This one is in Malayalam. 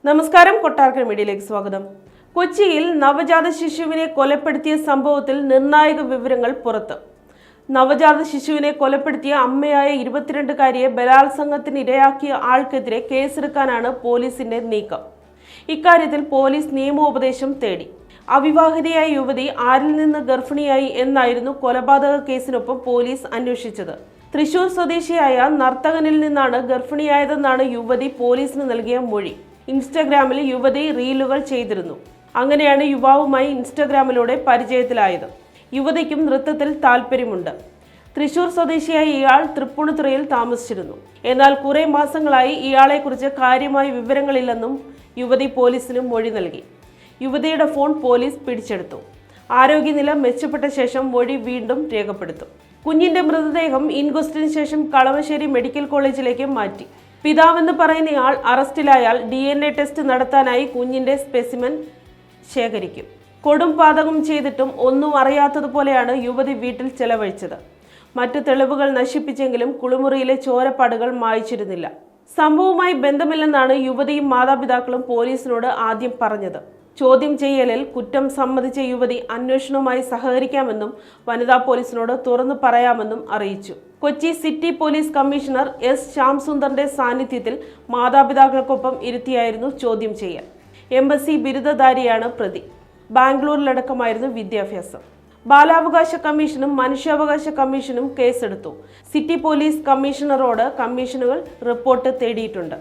നമസ്കാരം, കൊട്ടാരക്കര മീഡിയയിലേക്ക് സ്വാഗതം. കൊച്ചിയിൽ നവജാത ശിശുവിനെ കൊലപ്പെടുത്തിയ സംഭവത്തിൽ നിർണായക വിവരങ്ങൾ പുറത്ത്. നവജാത ശിശുവിനെ കൊലപ്പെടുത്തിയ അമ്മയായ 22-കാരിയെ ബലാത്സംഗത്തിന് ഇരയാക്കിയ ആൾക്കെതിരെ കേസെടുക്കാനാണ് പോലീസിന്റെ നീക്കം. ഇക്കാര്യത്തിൽ പോലീസ് നിയമോപദേശം തേടി. അവിവാഹിതയായ യുവതി ആരിൽ നിന്ന് ഗർഭിണിയായി എന്നായിരുന്നു കൊലപാതക കേസിനൊപ്പം പോലീസ് അന്വേഷിച്ചത്. തൃശൂർ സ്വദേശിയായ നർത്തകനിൽ നിന്നാണ് ഗർഭിണിയായതെന്നാണ് യുവതി പോലീസിന് നൽകിയ മൊഴി. ഇൻസ്റ്റഗ്രാമിൽ യുവതി റീലുകൾ ചെയ്തിരുന്നു. അങ്ങനെയാണ് യുവാവുമായി ഇൻസ്റ്റഗ്രാമിലൂടെ പരിചയത്തിലായത്. യുവതിക്കും നൃത്തത്തിൽ താല്പര്യമുണ്ട്. തൃശൂർ സ്വദേശിയായ ഇയാൾ തൃപ്പൂണിത്തുറയിൽ താമസിച്ചിരുന്നു. എന്നാൽ കുറെ മാസങ്ങളായി ഇയാളെക്കുറിച്ച് കാര്യമായ വിവരങ്ങളില്ലെന്നും യുവതി പോലീസിന് മൊഴി നൽകി. യുവതിയുടെ ഫോൺ പോലീസ് പിടിച്ചെടുത്തു. ആരോഗ്യനില മെച്ചപ്പെട്ട ശേഷം മൊഴി വീണ്ടും രേഖപ്പെടുത്തും. കുഞ്ഞിന്റെ മൃതദേഹം ഇൻക്വസ്റ്റിന് ശേഷം കളമശ്ശേരി മെഡിക്കൽ കോളേജിലേക്ക് മാറ്റി. പിതാവെന്ന് പറയുന്നയാൾ അറസ്റ്റിലായാൽ DNA ടെസ്റ്റ് നടത്താനായി കുഞ്ഞിന്റെ സ്പെസിമെൻ ശേഖരിക്കും. കൊടും പാതകം ചെയ്തിട്ടും ഒന്നും അറിയാത്തതുപോലെയാണ് യുവതി വീട്ടിൽ ചെലവഴിച്ചത്. മറ്റു തെളിവുകൾ നശിപ്പിച്ചെങ്കിലും കുളിമുറിയിലെ ചോരപ്പാടുകൾ മായ്ച്ചിരുന്നില്ല. സംഭവവുമായി ബന്ധമില്ലെന്നാണ് യുവതിയും മാതാപിതാക്കളും പോലീസിനോട് ആദ്യം പറഞ്ഞത്. ചോദ്യം ചെയ്യലിൽ കുറ്റം സമ്മതിച്ച യുവതി അന്വേഷണവുമായി സഹകരിക്കാമെന്നും വനിതാ പോലീസിനോട് തുറന്നു പറയാമെന്നും അറിയിച്ചു. Kochi city police commissioner S. ശ്യാംസുന്ദറിന്റെ സാന്നിധ്യത്തിൽ മാതാപിതാക്കൾക്കൊപ്പം ഇരുത്തിയായിരുന്നു ചോദ്യം ചെയ്യൽ. എംബസി ബിരുദധാരിയാണ് പ്രതി. ബാംഗ്ലൂരിലടക്കമായിരുന്നു വിദ്യാഭ്യാസം. ബാലാവകാശ കമ്മീഷനും മനുഷ്യാവകാശ കമ്മീഷനും കേസെടുത്തു. സിറ്റി പോലീസ് കമ്മീഷണറോട് കമ്മീഷനുകൾ റിപ്പോർട്ട് തേടിയിട്ടുണ്ട്.